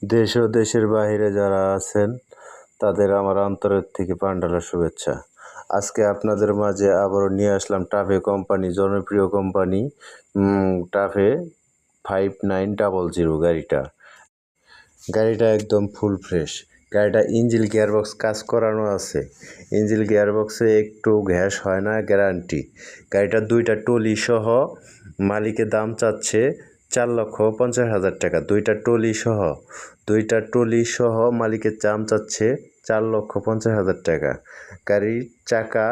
দেশ ও দেশের বাহিরে যারা আছেন তাদের আমার অন্তরের থেকে পান্ডালা শুভেচ্ছা। আজকে আপনাদের মাঝে আবারও নিয়ে আসলাম টাফে কোম্পানি, জনপ্রিয় কোম্পানি টাফে 5900 গাড়িটা একদম ফুল ফ্রেশ। গাড়িটা ইঞ্জিন গিয়ারবক্স কাজ করানো আছে। ইঞ্জিন গিয়ারবক্সে একটু ঘ্যাস হয় না, গ্যারান্টি। গাড়িটার 2টা টলি সহ মালিকের দাম চাচ্ছে 4,50,000 টাকা। 2টা টলি সহ মালিকের দাম চাচ্ছে 4,50,000 টাকা। গাড়ির চাকা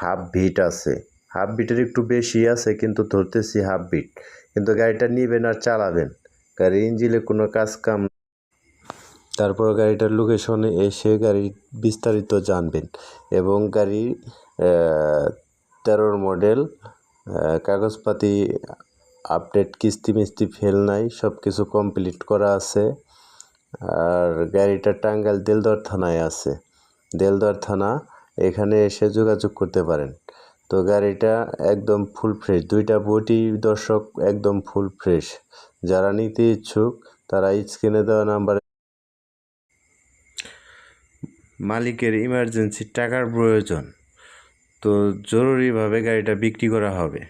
হাফ বিট আছে, হাফ বিটের একটু বেশি আছে, কিন্তু ধরতেছি হাফ বিট। কিন্তু গাড়িটা নিবেন আর চালাবেন, গাড়ির ইঞ্জিনে কোনো কাজ কাম। তারপর গাড়িটার লোকেশনে এসে গাড়ির বিস্তারিত জানবেন এবং গাড়ির 13 মডেল, কাগজপাতি আপডেট, কিস্তি মিস্তি ফেল নাই, সব কিছু কমপ্লিট করা আছে। আর গাড়িটা টাঙ্গাইল দেলদুয়ার থানায় আছে। দেলদুয়ার থানা, এখানে এসে যোগাযোগ করতে পারেন। তো গাড়িটা একদম ফুল ফ্রেশ, 2টা বডি দর্শক একদম ফুল ফ্রেশ। যারা নিতে ইচ্ছুক তারা স্ক্রিনে দেওয়া নাম্বারে। মালিকের ইমার্জেন্সি টাকার প্রয়োজন, তো জরুরিভাবে গাড়িটা বিক্রি করা হবে।